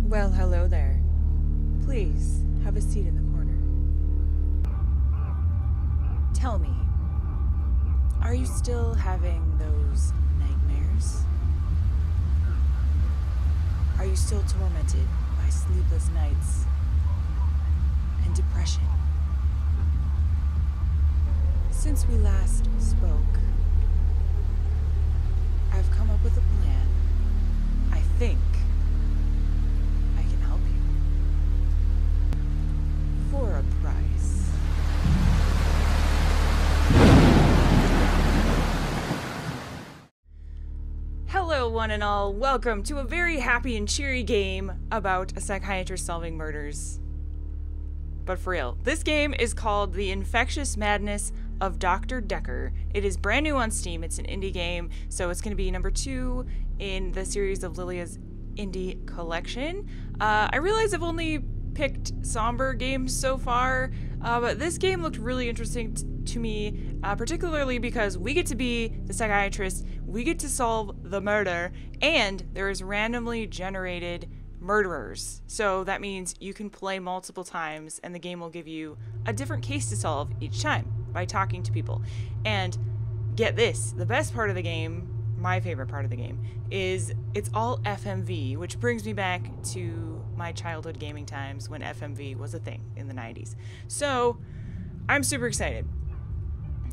Well, hello there. Please, have a seat in the corner. Tell me, are you still having those nightmares? Are you still tormented by sleepless nights and depression? Since we last spoke, I've come up with a plan. I think I can help you. For a price. Hello, one and all. Welcome to a very happy and cheery game about a psychiatrist solving murders. But for real, this game is called The Infectious Madness of Dr. Dekker. It is brand new on Steam. It's an indie game, so it's going to be number 2 in the series of Lilia's indie collection. I realize I've only picked somber games so far, but this game looked really interesting to me, particularly because we get to be the psychiatrist, we get to solve the murder, and there is randomly generated murderers. So that means you can play multiple times and the game will give you a different case to solve each time by talking to people. And get this, the best part of the game, my favorite part of the game, is it's all FMV, which brings me back to my childhood gaming times when FMV was a thing in the 90s. So I'm super excited.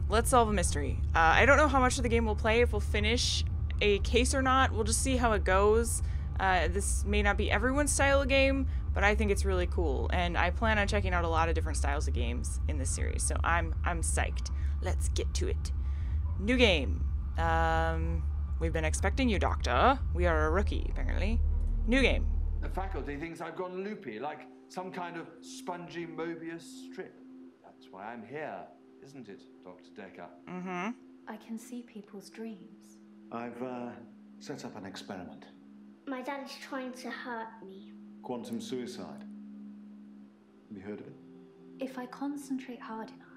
Let's solve a mystery. I don't know how much of the game we'll play, if we'll finish a case or not. We'll just see how it goes. This may not be everyone's style of game, but I think it's really cool, and I plan on checking out a lot of different styles of games in this series, so I'm psyched. Let's get to it. New game. We've been expecting you, Doctor. We are a rookie, apparently. New game. The faculty thinks I've gone loopy, like some kind of spongy Mobius strip. That's why I'm here, isn't it, Dr. Dekker? Mm-hmm. I can see people's dreams. I've set up an experiment. My dad is trying to hurt me. Quantum suicide. Have you heard of it? If I concentrate hard enough,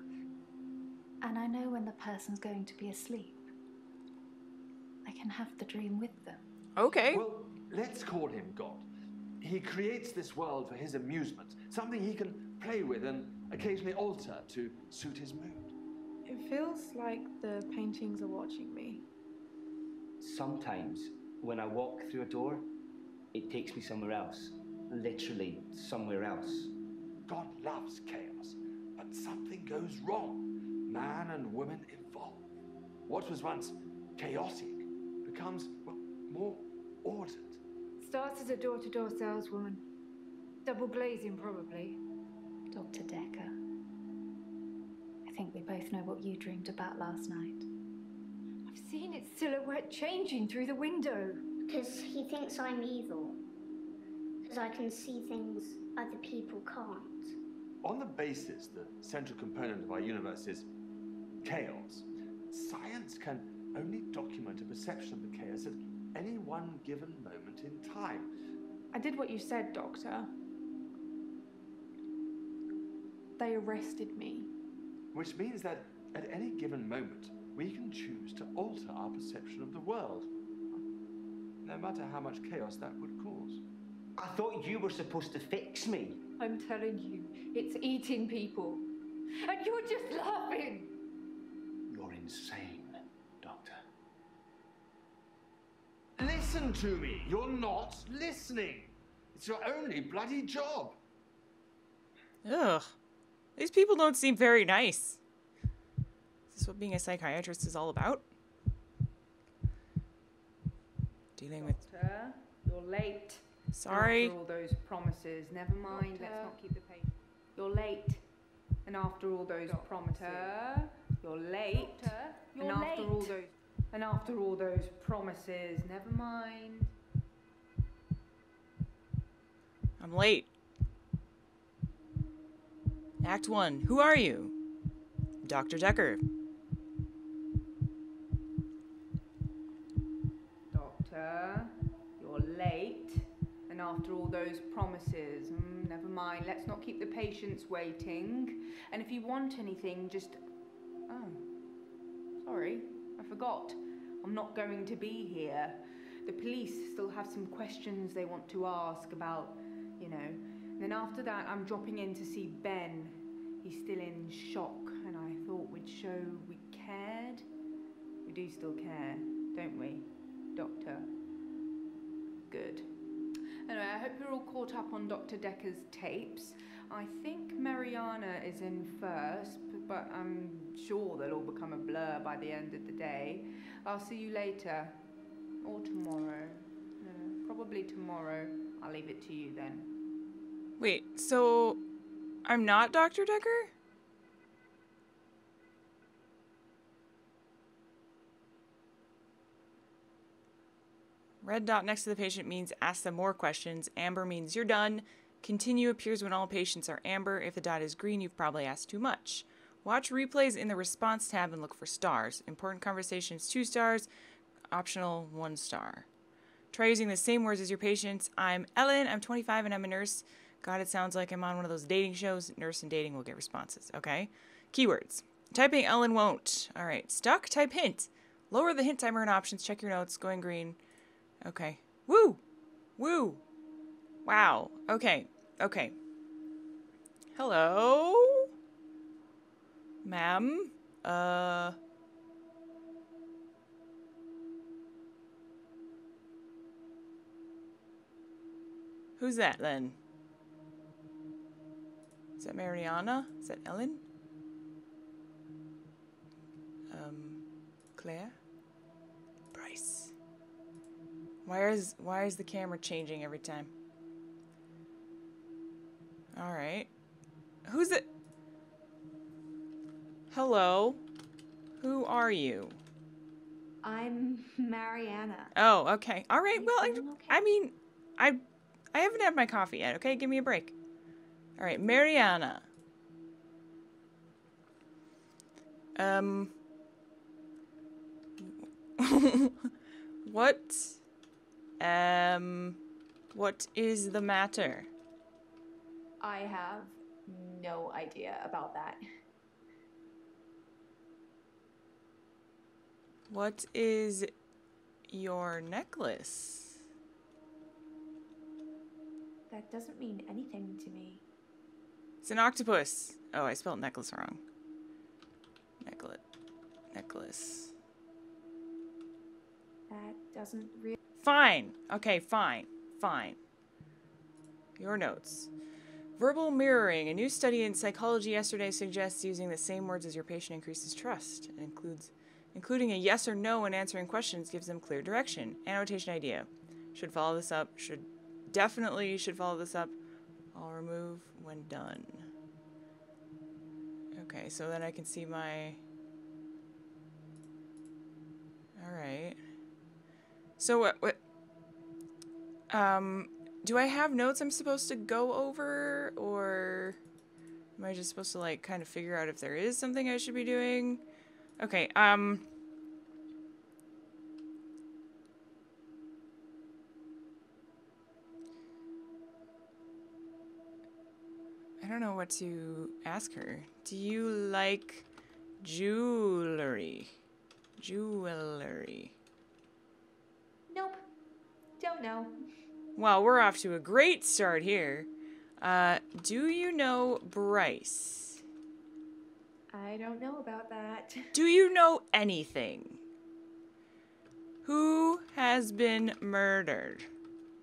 and I know when the person's going to be asleep, I can have the dream with them. Okay. Well, let's call him God. He creates this world for his amusement, something he can play with and occasionally alter to suit his mood. It feels like the paintings are watching me. Sometimes, when I walk through a door, it takes me somewhere else. Literally, somewhere else. God loves chaos, but something goes wrong. Man and woman evolve. What was once chaotic becomes, well, more ordered. Starts as a door-to-door saleswoman. Double glazing, probably. Dr. Dekker, I think we both know what you dreamed about last night. I've seen its silhouette changing through the window. Because he thinks I'm evil. Because I can see things other people can't. On the basis the central component of our universe is chaos, science can only document a perception of the chaos at any one given moment in time. I did what you said, Doctor. They arrested me. Which means that at any given moment, we can choose to alter our perception of the world, no matter how much chaos that would cause. I thought you were supposed to fix me. I'm telling you, it's eating people. And you're just laughing. You're insane, Doctor. Listen to me. You're not listening. It's your only bloody job. Ugh. These people don't seem very nice. Is this what being a psychiatrist is all about? Dealing with... Doctor, you're late. Sorry. After all those promises, never mind. Let's not keep the pace. You're late. And after all those promises, you're late. You're And after all those promises, never mind. I'm late. Act 1. Who are you? Dr. Dekker. Doctor, you're late. And after all those promises, never mind. Let's not keep the patients waiting. And if you want anything, just... Oh, sorry, I forgot. I'm not going to be here. The police still have some questions they want to ask about, you know. And then after that, I'm dropping in to see Ben. He's still in shock, and I thought we'd show we cared. We do still care, don't we, Doctor? Good. Anyway, I hope you're all caught up on Dr. Dekker's tapes. I think Mariana is in first, but I'm sure they'll all become a blur by the end of the day. I'll see you later. Or tomorrow. Probably tomorrow. I'll leave it to you then. Wait, so I'm not Dr. Dekker? Red dot next to the patient means ask them more questions. Amber means you're done. Continue appears when all patients are amber. If the dot is green, you've probably asked too much. Watch replays in the response tab and look for stars. Important conversations, 2 stars. Optional, 1 star. Try using the same words as your patients. I'm Ellen, I'm 25 and I'm a nurse. God, it sounds like I'm on one of those dating shows. Nurse and dating will get responses, okay? Keywords. Typing Ellen won't. All right, stuck? Type hint. Lower the hint timer and options. Check your notes. Going green. Okay. Woo! Woo! Wow. Okay. Okay. Hello? Ma'am? Who's that then? Is that Mariana? Is that Ellen? Claire? Bryce. Why is the camera changing every time? All right. Who's it? Hello. Who are you? I'm Mariana. Oh, okay. All right. You Well, feeling okay? I mean, I haven't had my coffee yet. Okay, give me a break. All right, Mariana. What is the matter? I have no idea about that. What is your necklace? That doesn't mean anything to me. It's an octopus. Oh, I spelled necklace wrong. Necklace. That doesn't really... Fine. Okay, fine. Fine. Your notes. Verbal mirroring. A new study in psychology yesterday suggests using the same words as your patient increases trust. It including a yes or no when answering questions gives them clear direction. Annotation idea. Should follow this up. Definitely should follow this up. I'll remove when done. Okay, so then I can see my... Alright. So what do I have notes I'm supposed to go over, or am I just supposed to like kind of figure out if there is something I should be doing? Okay, I don't know what to ask her. Do you like jewelry? Nope. Don't know. Well, we're off to a great start here. Do you know Bryce? I don't know about that. Do you know anything? Who has been murdered?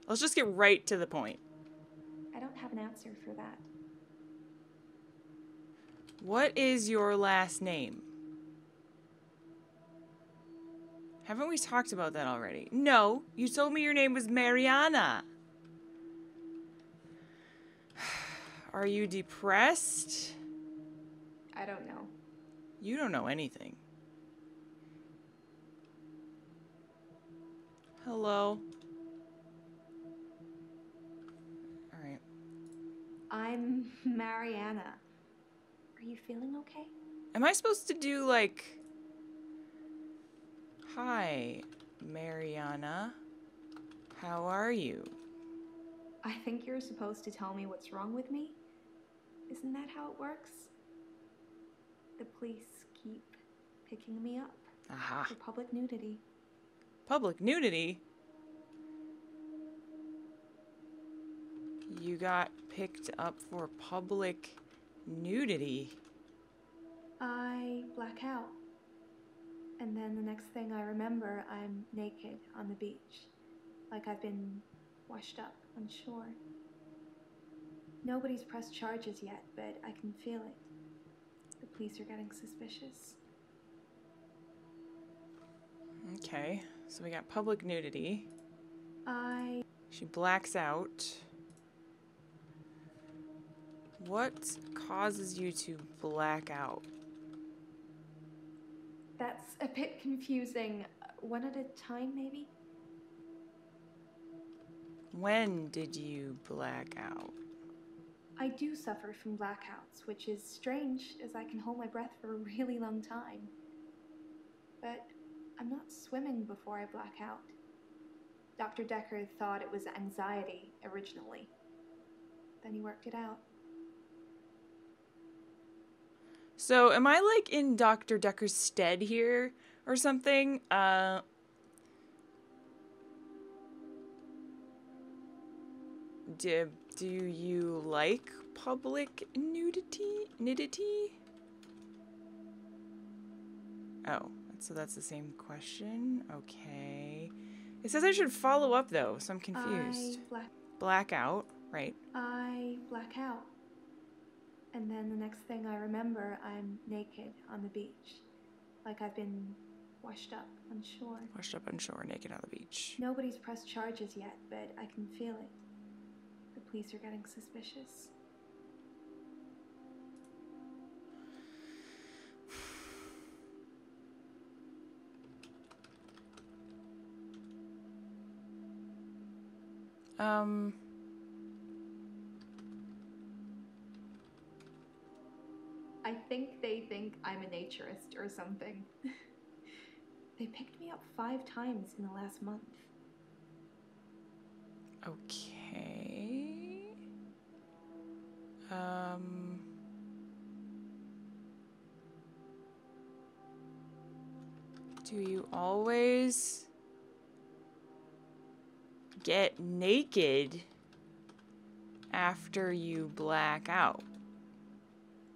Let's just get right to the point. I don't have an answer for that. What is your last name? Haven't we talked about that already? No, you told me your name was Mariana. Are you depressed? I don't know. You don't know anything. Hello. All right. I'm Mariana. Are you feeling okay? Am I supposed to do like... Hi, Mariana. How are you? I think you're supposed to tell me what's wrong with me. Isn't that how it works? The police keep picking me up Aha. for public nudity. Public nudity? You got picked up for public nudity. I black out. And then the next thing I remember, I'm naked on the beach. Like I've been washed up on shore. Nobody's pressed charges yet, but I can feel it. The police are getting suspicious. Okay, so we got public nudity. She blacks out. What causes you to black out? That's a bit confusing. One at a time, maybe? When did you black out? I do suffer from blackouts, which is strange, as I can hold my breath for a really long time. But I'm not swimming before I black out. Dr. Dekker thought it was anxiety originally. Then he worked it out. So am I like in Dr. Decker's stead here or something? Do you like public nudity? Oh, so that's the same question. Okay. It says I should follow up though, so I'm confused. Black out, right? I black out. And then the next thing I remember, I'm naked on the beach. Like I've been washed up on shore. Washed up on shore, naked on the beach. Nobody's pressed charges yet, but I can feel it. The police are getting suspicious. I think they think I'm a naturist or something. They picked me up 5 times in the last month. Okay. Do you always get naked after you black out?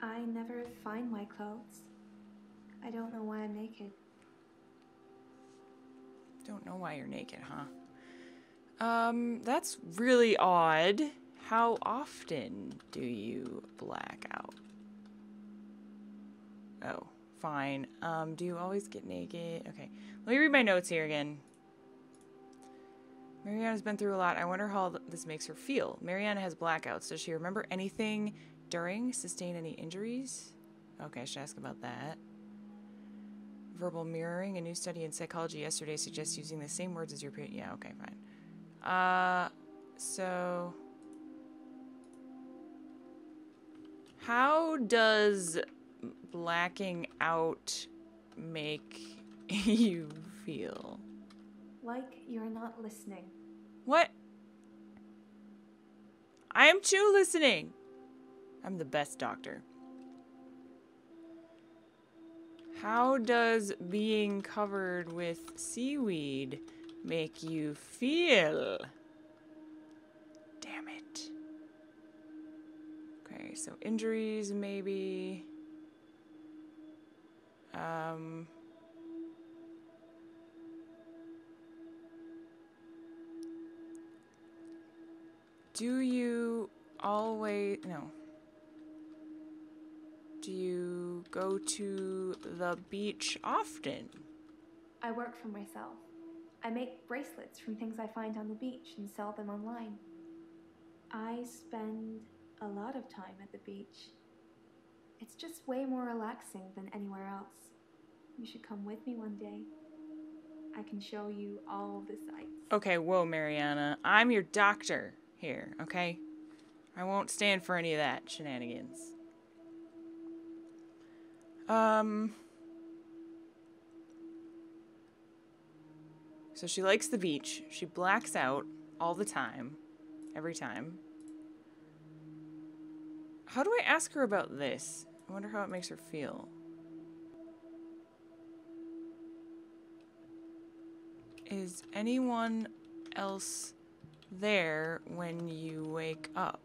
I never find my clothes. I don't know why I'm naked. Don't know why you're naked, huh? That's really odd. How often do you black out? Oh, fine. Do you always get naked? Okay, let me read my notes here again. Mariana's been through a lot. I wonder how this makes her feel. Mariana has blackouts. Does she remember anything during? Sustain any injuries? Okay, I should ask about that. Verbal mirroring. A new study in psychology yesterday suggests using the same words as your parent. Yeah, okay, fine. So how does blacking out make you feel? Like you're not listening. What? I am too listening. I'm the best doctor. How does being covered with seaweed make you feel? Damn it. Okay, so injuries maybe. Do you always... No. Do you go to the beach often? I work for myself. I make bracelets from things I find on the beach and sell them online. I spend a lot of time at the beach. It's just way more relaxing than anywhere else. You should come with me one day. I can show you all the sights. Okay, whoa, Mariana. I'm your doctor here, okay? I won't stand for any of that shenanigans. So she likes the beach. She blacks out all the time. Every time. How do I ask her about this? I wonder how it makes her feel. Is anyone else there when you wake up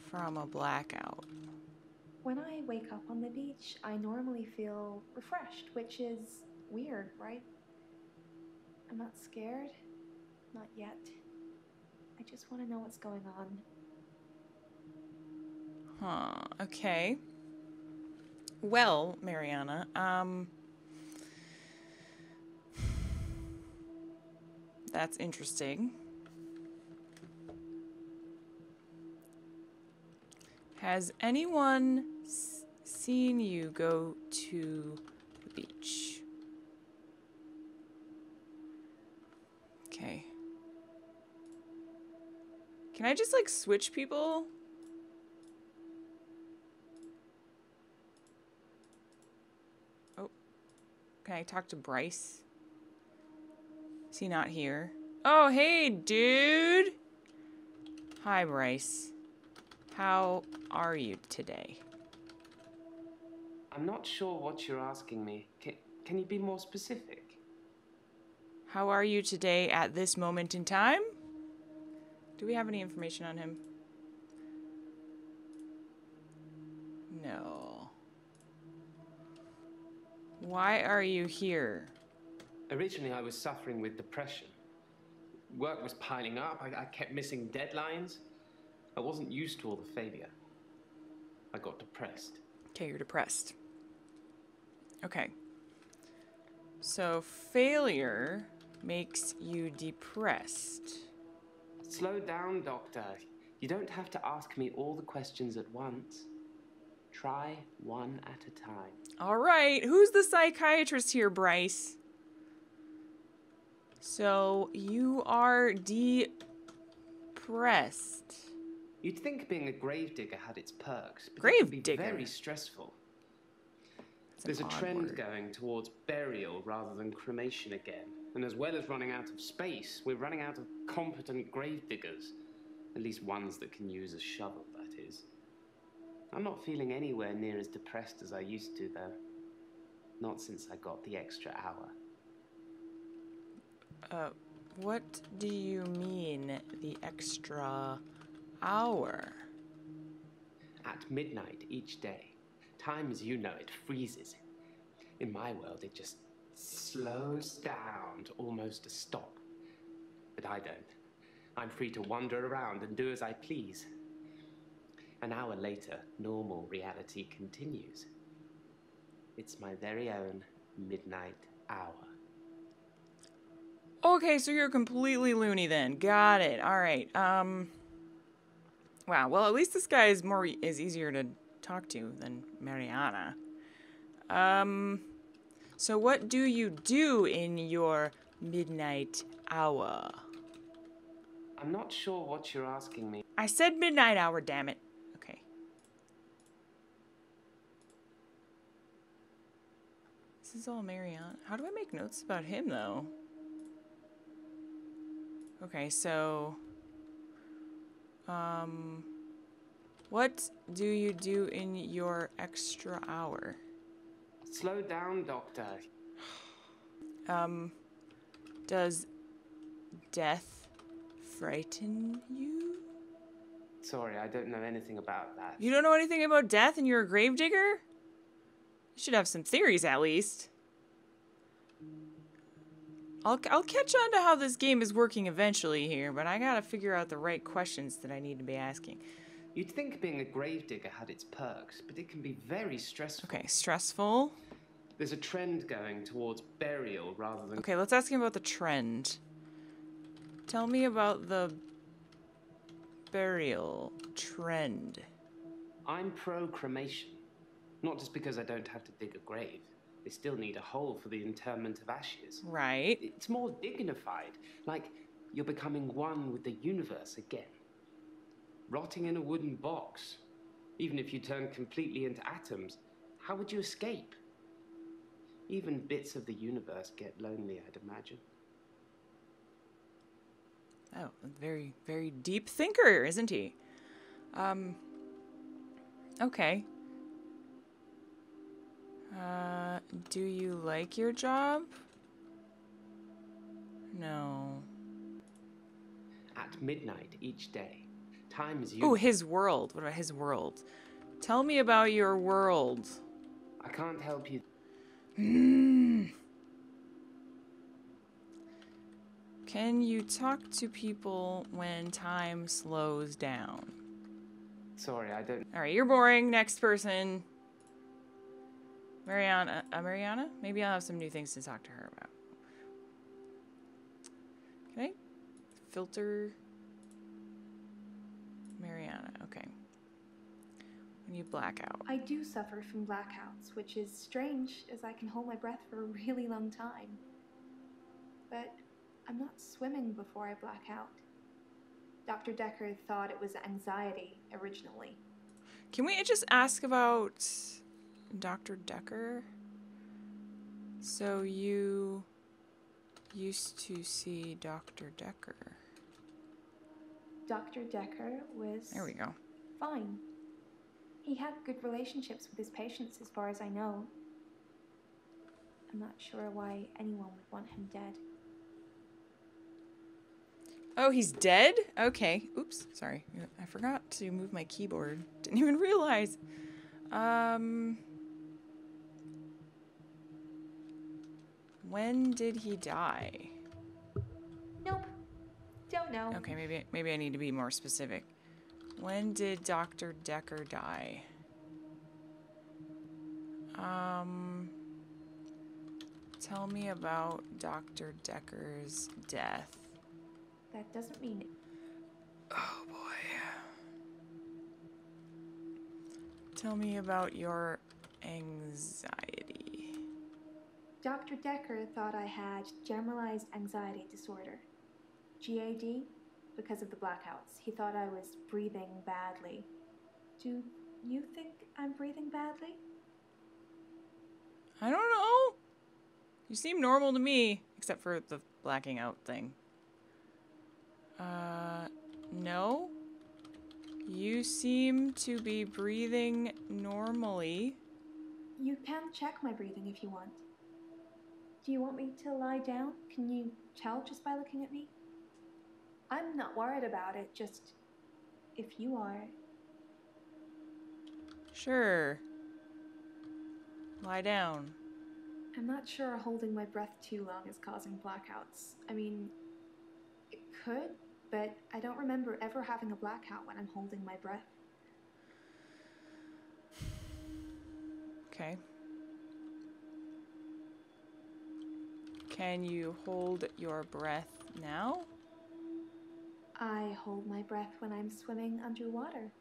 from a blackout? When I wake up on the beach, I normally feel refreshed, which is weird, right? I'm not scared. Not yet. I just want to know what's going on. Huh, okay. Well, Mariana, that's interesting. Has anyone seen you go to the beach? Okay. Can I just, like, switch people? Oh. Can I talk to Bryce? Is he not here? Oh, hey, dude! Hi, Bryce. How are you today? I'm not sure what you're asking me. Can you be more specific? How are you today at this moment in time? Do we have any information on him? No. Why are you here? Originally, I was suffering with depression. Work was piling up. I kept missing deadlines. I wasn't used to all the failure. I got depressed. Okay, you're depressed. Okay. So failure makes you depressed. Slow down, Doctor. You don't have to ask me all the questions at once. Try one at a time. All right, who's the psychiatrist here, Bryce? So you are depressed. You'd think being a gravedigger had its perks, but Gravedigger? it can be very stressful. There's a trend going towards burial rather than cremation again. And as well as running out of space, we're running out of competent gravediggers. At least ones that can use a shovel, that is. I'm not feeling anywhere near as depressed as I used to, though. Not since I got the extra hour. What do you mean, the extra hour? At midnight each day, time as you know it freezes. In my world, it just slows down to almost a stop. But I don't. I'm free to wander around and do as I please. An hour later, normal reality continues. It's my very own midnight hour. Okay, so you're completely loony then. Got it. All right. Wow. Well, at least this guy is easier to talk to than Mariana. So what do you do in your midnight hour? I'm not sure what you're asking me. I said midnight hour, damn it. Okay. This is all Mariana. How do I make notes about him, though? Okay, so... what do you do in your extra hour? Slow down, Doctor. Does death frighten you? Sorry, I don't know anything about that. You don't know anything about death and you're a gravedigger? You should have some theories, at least. I'll catch on to how this game is working eventually here, but I gotta figure out the right questions that I need to be asking. You'd think being a gravedigger had its perks, but it can be very stressful. Okay, stressful. There's a trend going towards burial rather than... Okay, let's ask him about the trend. Tell me about the burial trend. I'm pro-cremation. Not just because I don't have to dig a grave. They still need a hole for the interment of ashes. Right. It's more dignified, like you're becoming one with the universe again. Rotting in a wooden box. Even if you turn completely into atoms, how would you escape? Even bits of the universe get lonely, I'd imagine. Oh, a very, very deep thinker, isn't he? Okay. Do you like your job? No. at midnight each day. Time is Ooh, his world. What about his world? Tell me about your world. I can't help you. Can you talk to people when time slows down? Sorry, I don't... Alright, you're boring. Next person. Mariana. Mariana? Maybe I'll have some new things to talk to her about. Can I filter Mariana? Okay. When you black out. I do suffer from blackouts, which is strange as I can hold my breath for a really long time. But I'm not swimming before I black out. Dr. Dekker thought it was anxiety originally. Can we just ask about Dr. Dekker? So you used to see Dr. Dekker. Dr. Dekker was... There we go. fine. He had good relationships with his patients as far as I know. I'm not sure why anyone would want him dead. Oh, he's dead? Okay. Oops, sorry. I forgot to move my keyboard. Didn't even realize. When did he die? Nope. Don't know. Okay, maybe I need to be more specific. When did Dr. Dekker die? Tell me about Dr. Dekker's death. That doesn't mean... Oh boy. Tell me about your anxiety. Dr. Dekker thought I had generalized anxiety disorder. GAD? Because of the blackouts. He thought I was breathing badly. Do you think I'm breathing badly? I don't know. You seem normal to me, except for the blacking out thing. No. You seem to be breathing normally. You can check my breathing if you want. Do you want me to lie down? Can you tell just by looking at me? I'm not worried about it, just if you are. Sure. Lie down. I'm not sure holding my breath too long is causing blackouts. I mean, it could, but I don't remember ever having a blackout when I'm holding my breath. Okay. Can you hold your breath now? I hold my breath when I'm swimming underwater.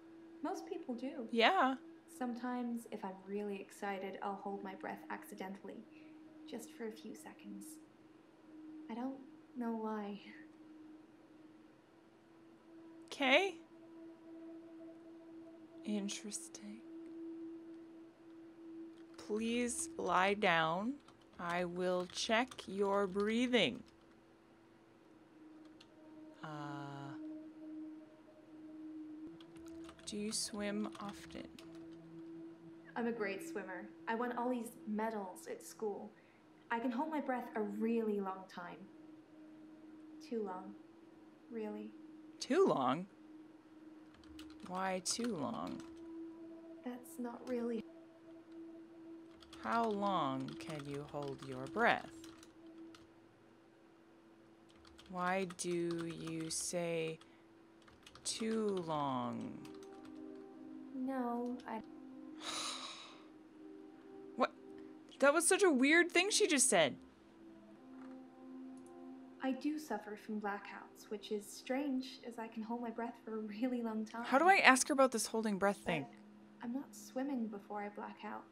Most people do. Yeah. Sometimes, if I'm really excited, I'll hold my breath accidentally, just for a few seconds. I don't know why. Okay. Interesting. Please lie down. I will check your breathing. Do you swim often? I'm a great swimmer. I won all these medals at school. I can hold my breath a really long time. Too long. Really. Too long? Why too long? That's not really... How long can you hold your breath? Why do you say too long? No, I... What? That was such a weird thing she just said. I do suffer from blackouts, which is strange as I can hold my breath for a really long time. How do I ask her about this holding breath thing? But I'm not swimming before I black out.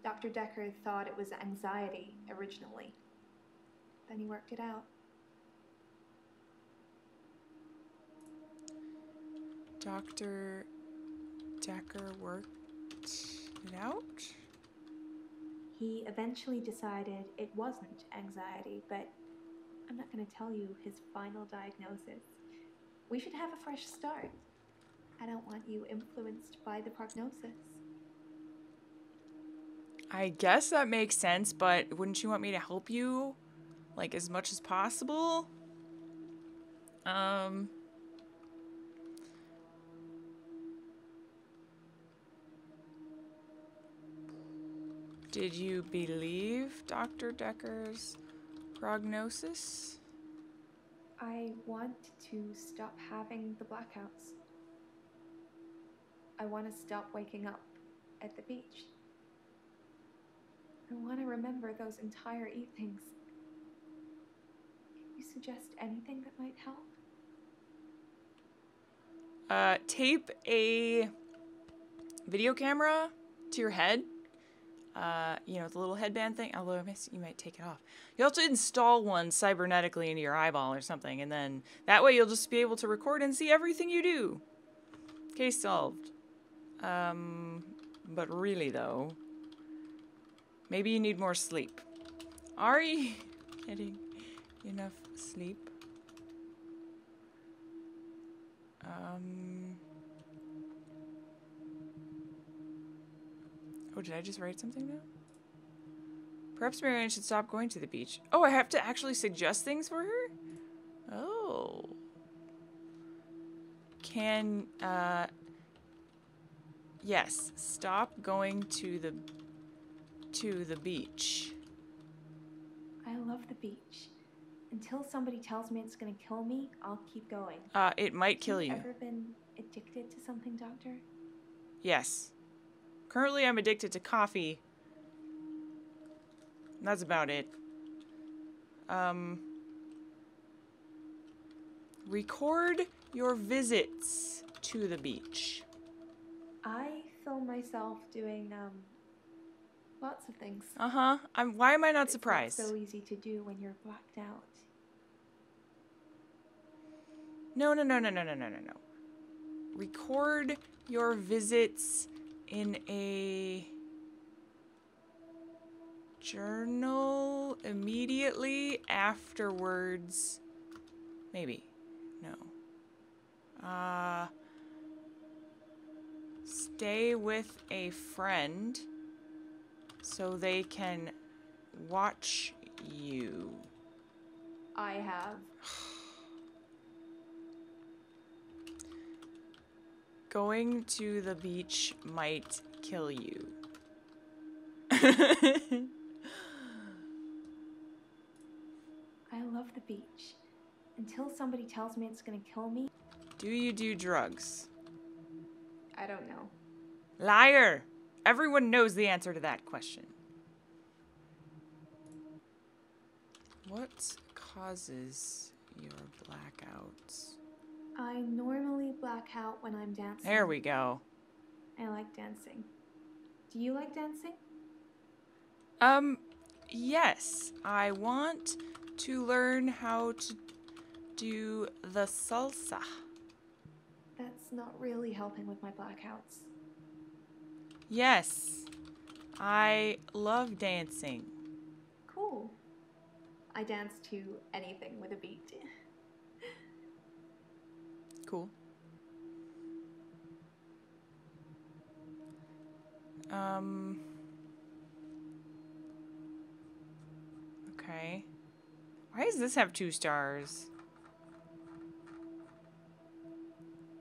Dr. Dekker thought it was anxiety originally. Then he worked it out. Dr. Dekker worked it out? He eventually decided it wasn't anxiety, but I'm not going to tell you his final diagnosis. We should have a fresh start. I don't want you influenced by the prognosis. I guess that makes sense, but wouldn't you want me to help you? Like, as much as possible? Did you believe Dr. Dekker's prognosis? I want to stop having the blackouts. I want to stop waking up at the beach. I want to remember those entire evenings. Can you suggest anything that might help? Tape a video camera to your head. You know, the little headband thing, although you might take it off. You'll have to install one cybernetically into your eyeball or something, and then that way you'll just be able to record and see everything you do. Case solved. But really though, maybe you need more sleep. Are you getting enough sleep? Oh, did I just write something now? Perhaps Marianne should stop going to the beach. Oh, I have to actually suggest things for her? Oh. Can, yes, stop going to the beach. I love the beach. Until somebody tells me it's gonna kill me, I'll keep going. It might kill you. Have you ever been addicted to something, Doctor? Yes. Currently, I'm addicted to coffee. That's about it. Record your visits to the beach. I film myself doing, lots of things. Uh-huh. Why am I not surprised? It's so easy to do when you're blacked out. No. Record your visits in a journal immediately afterwards. Maybe. No. Stay with a friend so they can watch you. I have. Going to the beach might kill you. I love the beach. Until somebody tells me it's gonna kill me. Do you do drugs? I don't know. Liar! Everyone knows the answer to that question. What causes your blackouts? I normally black out when I'm dancing. There we go. I like dancing. Do you like dancing? Yes. I want to learn how to do the salsa. That's not really helping with my blackouts. Yes. I love dancing. Cool. I dance to anything with a beat. Cool. Okay. Why does this have 2 stars?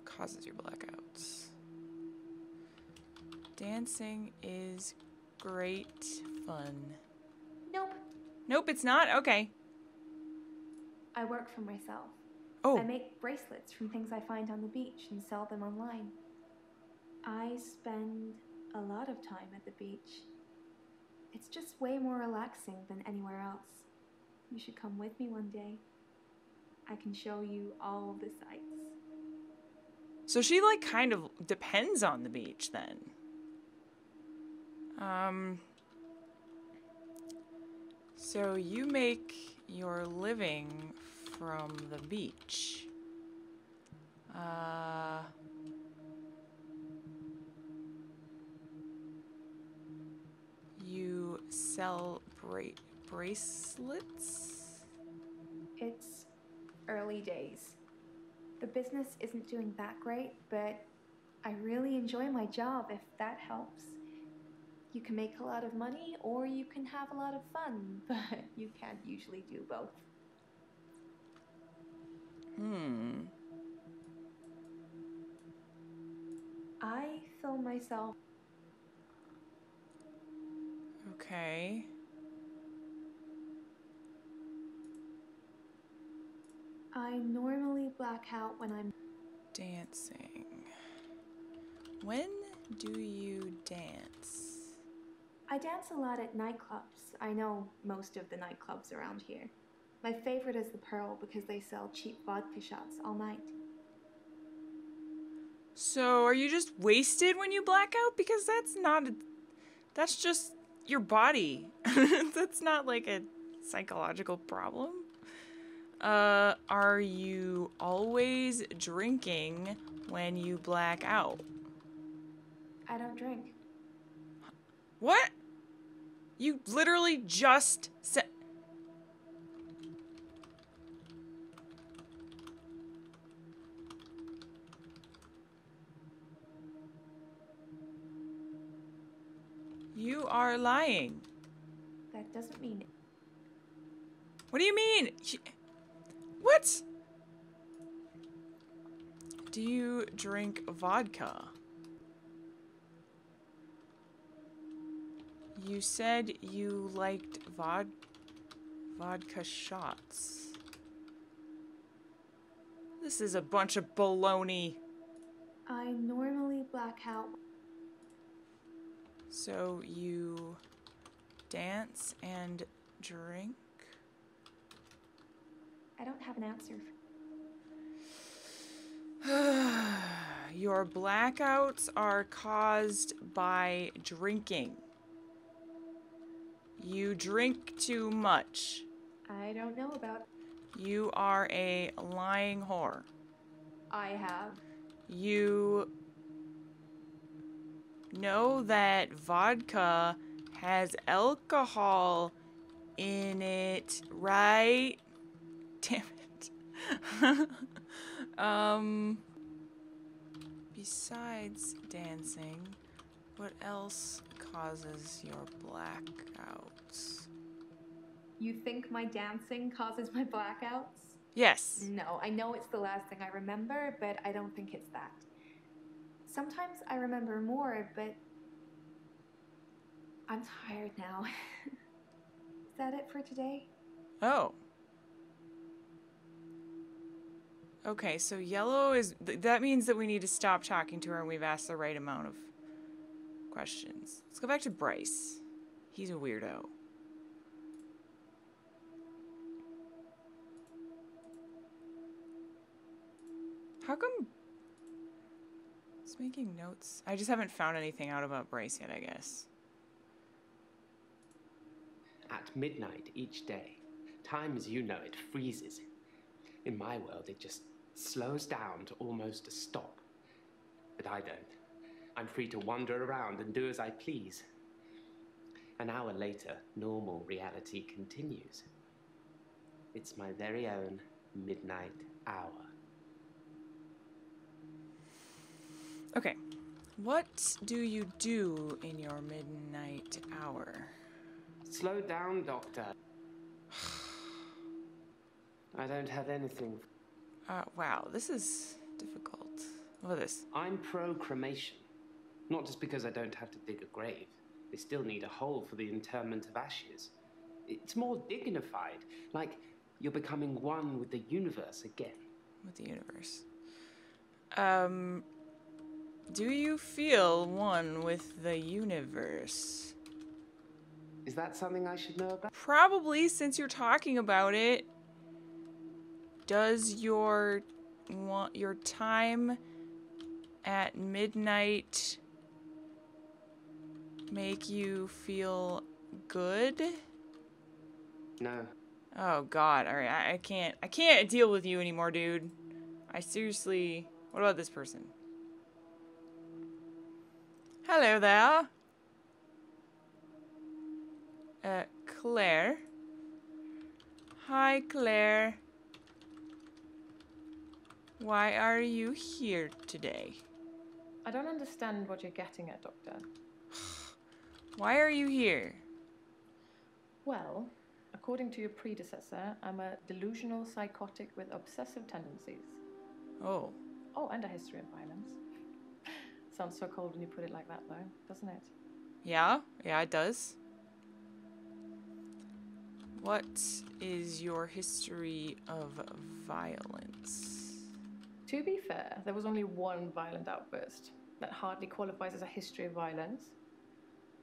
Causes your blackouts. Dancing is great fun. Nope. Nope, it's not? Okay. I work for myself. Oh. I make bracelets from things I find on the beach and sell them online. I spend a lot of time at the beach. It's just way more relaxing than anywhere else. You should come with me one day. I can show you all the sights. So she, like, kind of depends on the beach, then. So you make your living from the beach. You sell bracelets? It's early days. The business isn't doing that great, but I really enjoy my job, if that helps. You can make a lot of money, or you can have a lot of fun, but you can't usually do both. I film myself. Okay. I normally black out when I'm Dancing. When do you dance? I dance a lot at nightclubs. I know most of the nightclubs around here. My favorite is the Pearl because they sell cheap vodka shots all night. So, are you just wasted when you black out? Because that's just your body. That's not like a psychological problem. Are you always drinking when you black out? I don't drink. What? You literally just said... You are lying. That doesn't mean... What do you mean? What? Do you drink vodka? You said you liked vodka shots. This is a bunch of baloney. I normally black out. So you dance and drink? I don't have an answer. Your blackouts are caused by drinking. You drink too much. I don't know about... You are a lying whore. I have. You know that vodka has alcohol in it, right? Damn it. Besides dancing, what else causes your blackouts? You think my dancing causes my blackouts? Yes. No, I know it's the last thing I remember, but I don't think it's that. Sometimes I remember more, but I'm tired now. Is that it for today? Oh. Okay, so yellow is... that means that we need to stop talking to her and we've asked the right amount of questions. Let's go back to Bryce. He's a weirdo. How come... It's making notes. I just haven't found anything out about Bryce yet, I guess. At midnight each day, time as you know it freezes. In my world, it just slows down to almost a stop. But I don't. I'm free to wander around and do as I please. An hour later, normal reality continues. It's my very own midnight hour. Okay. What do you do in your midnight hour? Slow down, Doctor. I don't have anything. Wow, this is difficult. Look at this. I'm pro-cremation. Not just because I don't have to dig a grave. They still need a hole for the interment of ashes. It's more dignified, like you're becoming one with the universe again. With the universe. Do you feel one with the universe? Is that something I should know about? Probably, since you're talking about it. Does your time at midnight make you feel good? No. Oh God! All right, I can't deal with you anymore, dude. I seriously. What about this person? Hello there. Claire. Hi, Claire. Why are you here today? I don't understand what you're getting at, Doctor. Why are you here? Well, According to your predecessor, I'm a delusional psychotic with obsessive tendencies. Oh. Oh, and a history of violence. Sounds so cold when you put it like that, though, doesn't it? Yeah? Yeah, it does. What is your history of violence? To be fair, there was only one violent outburst. That hardly qualifies as a history of violence.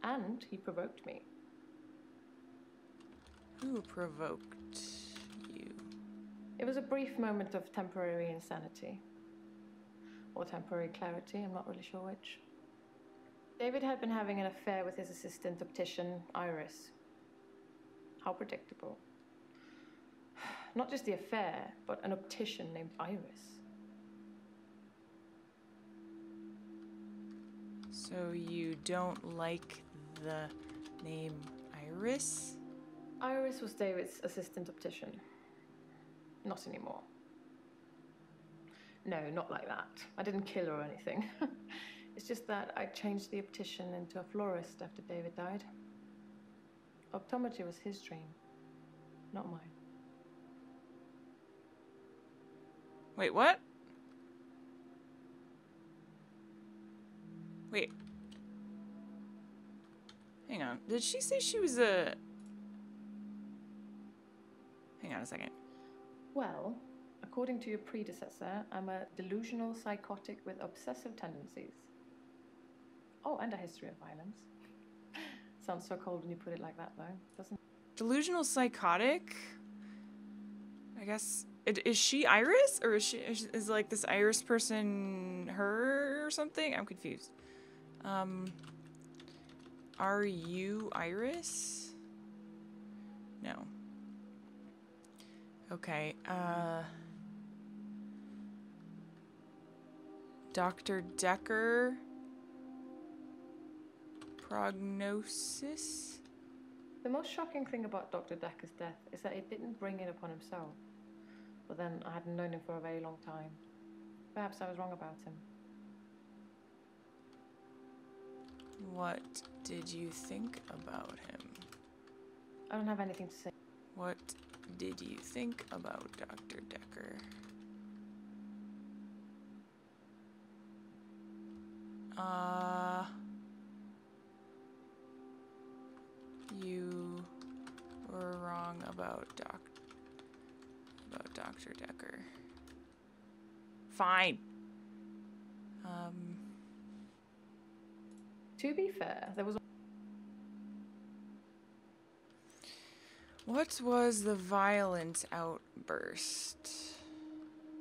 And he provoked me. Who provoked you? It was a brief moment of temporary insanity. Or temporary clarity, I'm not really sure which. David had been having an affair with his assistant optician, Iris. How predictable. Not just the affair, but an optician named Iris. So you don't like the name Iris? Iris was David's assistant optician. Not anymore. No, not like that. I didn't kill her or anything. It's just that I changed the optician into a florist after David died. Optometry was his dream, not mine. Wait, what? Wait. Hang on. Did she say she was a... Hang on a second. Well, according to your predecessor, I'm a delusional psychotic with obsessive tendencies. Oh, and a history of violence. Sounds so cold when you put it like that, though, doesn't it? Delusional psychotic? I guess... Is she Iris? Or is like this Iris person her or something? I'm confused. Are you Iris? No. Okay, Dr. Dekker? Prognosis? The most shocking thing about Dr. Dekker's death is that he didn't bring it upon himself. But then I hadn't known him for a very long time. Perhaps I was wrong about him. What did you think about him? I don't have anything to say. What did you think about Dr. Dekker? You were wrong about Dr. Dekker. Fine. To be fair, there was... What was the violent outburst?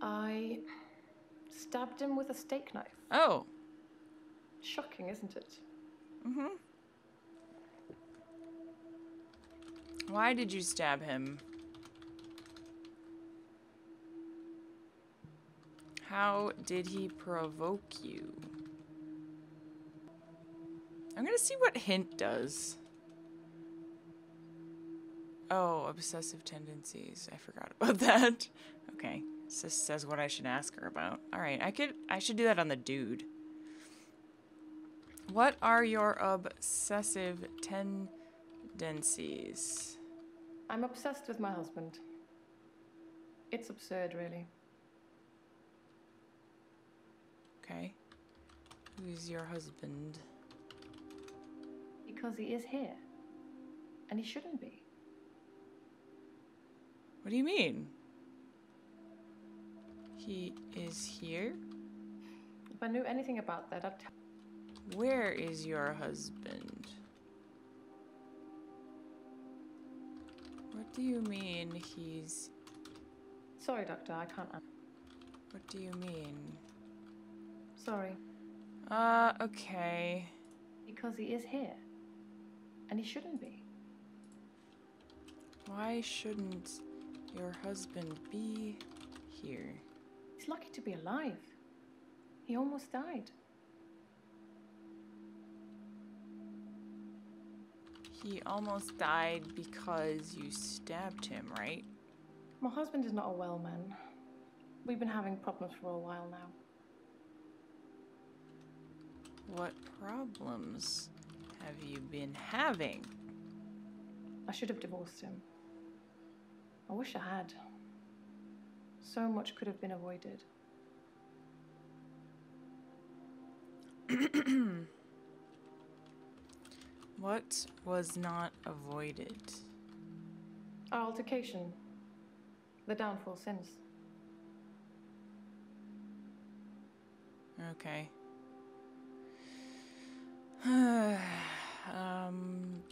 I stabbed him with a steak knife. Oh. Shocking, isn't it? Mm-hmm. Why did you stab him? How did he provoke you? I'm gonna see what hint does. Oh, obsessive tendencies. I forgot about that. Okay. This says what I should ask her about. Alright, I should do that on the dude. What are your obsessive tendencies? I'm obsessed with my husband. It's absurd, really. Okay. Who's your husband? Because he is here. And he shouldn't be. What do you mean? He is here? If I knew anything about that, I'd tell... Where is your husband? What do you mean he's... Sorry, Doctor, I can't... What do you mean? Sorry. Okay. Because he is here. And he shouldn't be. Why shouldn't your husband be here? He's lucky to be alive. He almost died. He almost died because you stabbed him, right? My husband is not a well man. We've been having problems for a while now. What problems have you been having? I should have divorced him. I wish I had. So much could have been avoided. What was not avoided? Our altercation. The downfall since. Okay.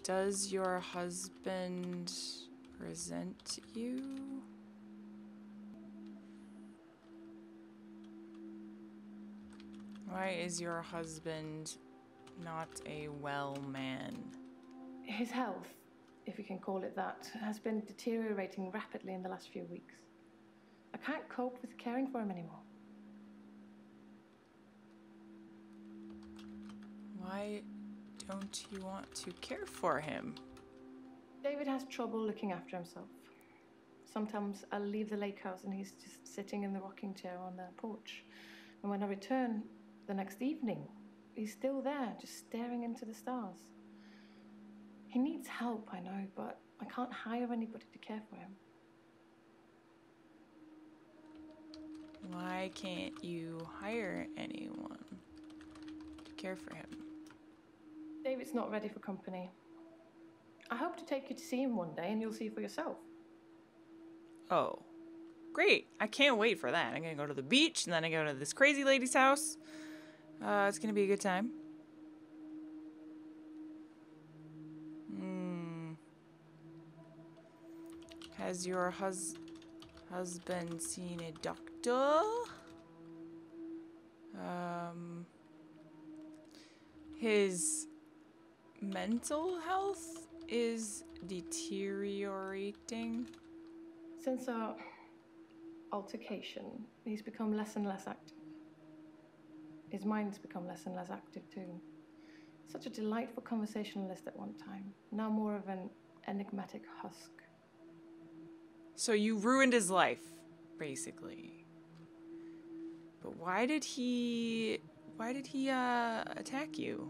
Does your husband resent you? Why is your husband not a well man? His health, if you can call it that, has been deteriorating rapidly in the last few weeks. I can't cope with caring for him anymore. Why don't you want to care for him? David has trouble looking after himself. Sometimes I'll leave the lake house and he's just sitting in the rocking chair on the porch. And when I return the next evening, he's still there, just staring into the stars. He needs help, I know, but I can't hire anybody to care for him. Why can't you hire anyone to care for him? David's not ready for company. I hope to take you to see him one day and you'll see for yourself. Oh, great. I can't wait for that. I'm going to go to the beach and then I go to this crazy lady's house. It's going to be a good time. Has your husband seen a doctor? His mental health is deteriorating. Since our altercation, he's become less and less active. His mind's become less and less active too. Such a delightful conversationalist at one time, now more of an enigmatic husk. So you ruined his life, basically. But why did he attack you?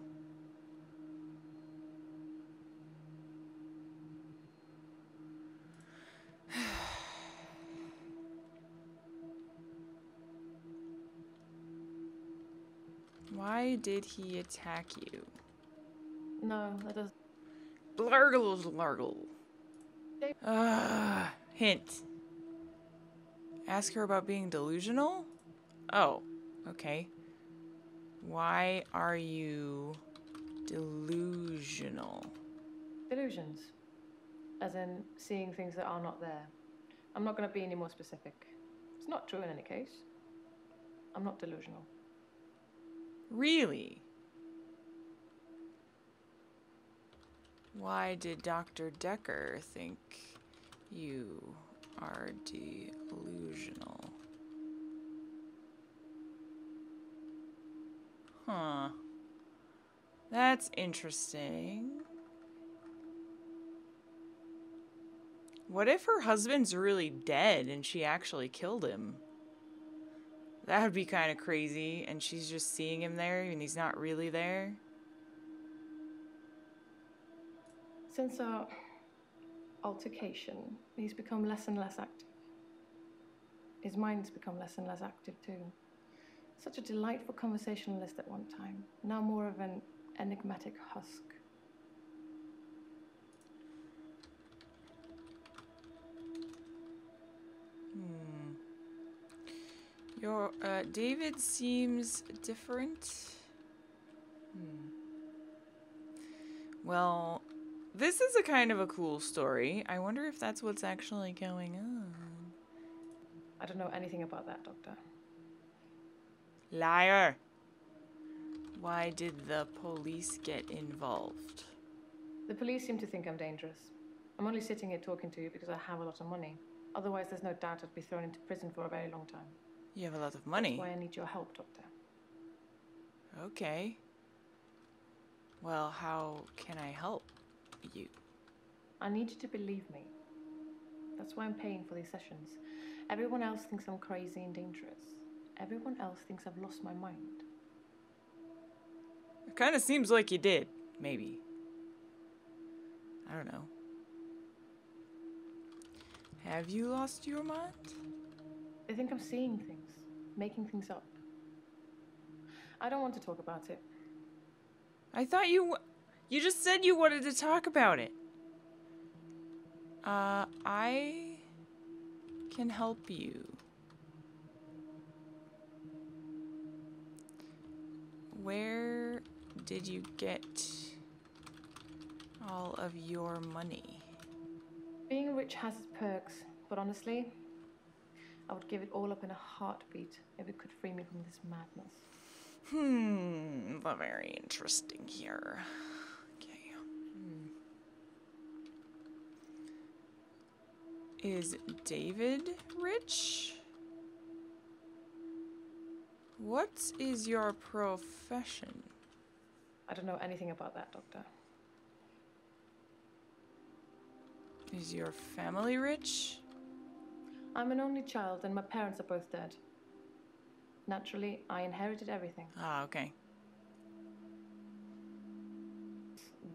Why did he attack you? No, that doesn't. Blargle. Hint. Ask her about being delusional? Oh, okay. Why are you delusional? Delusions. As in seeing things that are not there. I'm not going to be any more specific. It's not true in any case. I'm not delusional. Really? Why did Dr. Dekker think you are delusional? Huh. That's interesting. What if her husband's really dead and she actually killed him? That would be kind of crazy, and she's just seeing him there and he's not really there. Since our altercation, he's become less and less active. His mind's become less and less active too. Such a delightful conversationalist at one time, now more of an enigmatic husk. Your, David seems different. Well, this is a kind of a cool story. I wonder if that's what's actually going on. I don't know anything about that, Doctor. Liar. Why did the police get involved? The police seem to think I'm dangerous. I'm only sitting here talking to you because I have a lot of money. Otherwise, there's no doubt I'd be thrown into prison for a very long time. You have a lot of money. That's why I need your help, Doctor. Okay. Well, how can I help you? I need you to believe me. That's why I'm paying for these sessions. Everyone else thinks I'm crazy and dangerous. Everyone else thinks I've lost my mind. It kind of seems like you did, maybe. I don't know. Have you lost your mind? They think I'm seeing things, making things up. I don't want to talk about it. I thought you just said you wanted to talk about it. I can help you. Where did you get all of your money? Being rich has its perks, but honestly, I would give it all up in a heartbeat if it could free me from this madness. Very interesting here. Okay. Is David rich? What is your profession? I don't know anything about that, Doctor. Is your family rich? I'm an only child and my parents are both dead. Naturally, I inherited everything. Ah, okay.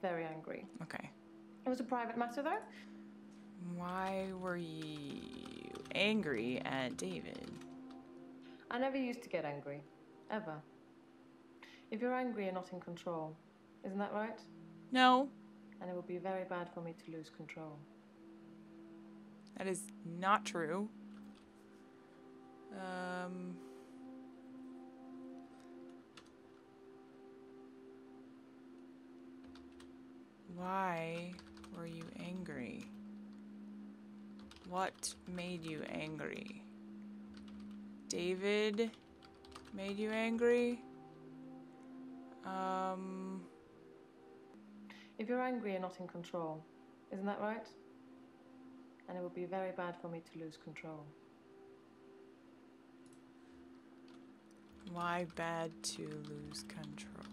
Very angry. Okay. It was a private matter, though. Why were you angry at David? I never used to get angry. Ever. If you're angry, you're not in control. Isn't that right? No. And it would be very bad for me to lose control. That is not true. Why were you angry? What made you angry? David made you angry? If you're angry, you're not in control. Isn't that right? And it would be very bad for me to lose control. Why bad to lose control?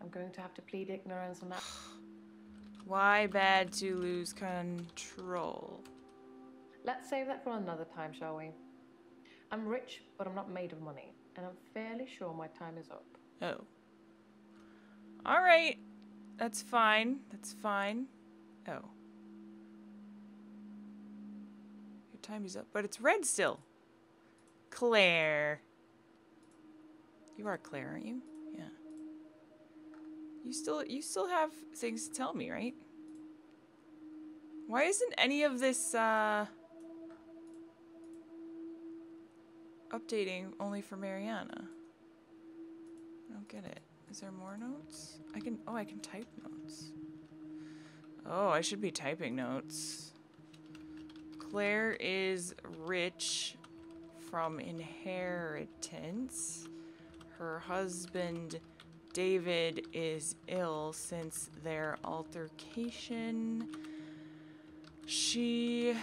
I'm going to have to plead ignorance on that. Why bad to lose control? Let's save that for another time, shall we? I'm rich, but I'm not made of money. And I'm fairly sure my time is up. Oh. Alright. That's fine. That's fine. Oh. Your time is up. But it's red still. Claire. You are Claire, aren't you? Yeah. You still have things to tell me, right? Why isn't any of this updating only for Mariana? I don't get it. Is there more notes? I can type notes. Oh, I should be typing notes. Claire is rich from inheritance. Her husband, David, is ill since their altercation. She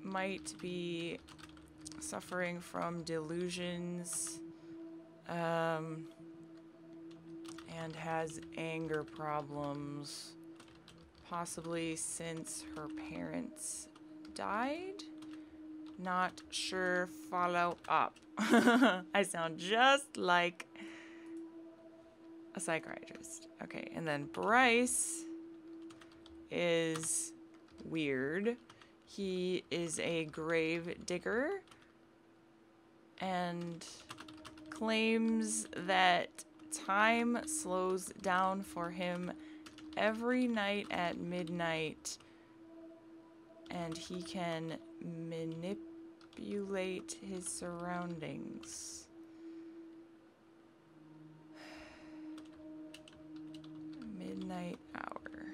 might be suffering from delusions, and has anger problems, possibly since her parents died. Not sure, follow up. I sound just like a psychiatrist. Okay, and then Bryce is weird. He is a grave digger and claims that time slows down for him every night at midnight, and he can manipulate his surroundings. Midnight hour.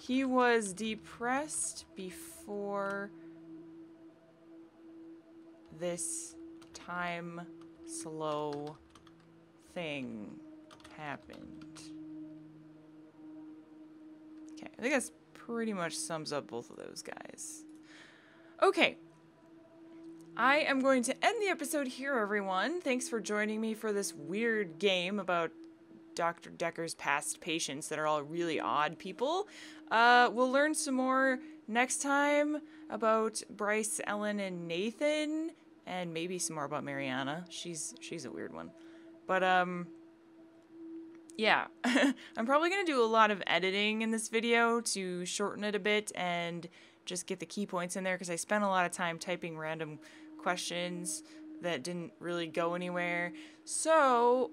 He was depressed before this time slow thing happened. Okay, I think that's pretty much sums up both of those guys. Okay. I am going to end the episode here, everyone. Thanks for joining me for this weird game about Dr. Dekker's past patients that are all really odd people. We'll learn some more next time about Bryce, Ellen, and Nathan, and maybe some more about Mariana. She's a weird one. But yeah, I'm probably going to do a lot of editing in this video to shorten it a bit and just get the key points in there, because I spent a lot of time typing random questions that didn't really go anywhere. So,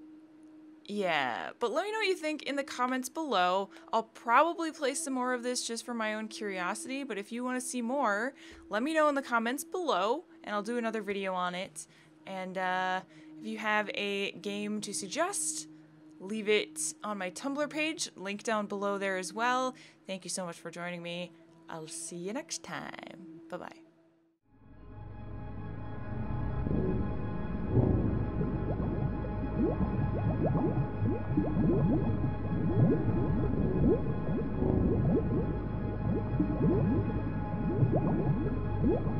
yeah, but let me know what you think in the comments below. I'll probably play some more of this just for my own curiosity, but if you want to see more, let me know in the comments below, and I'll do another video on it. And if you have a game to suggest, leave it on my Tumblr page, link down below there as well. Thank you so much for joining me. I'll see you next time. Bye-bye. What?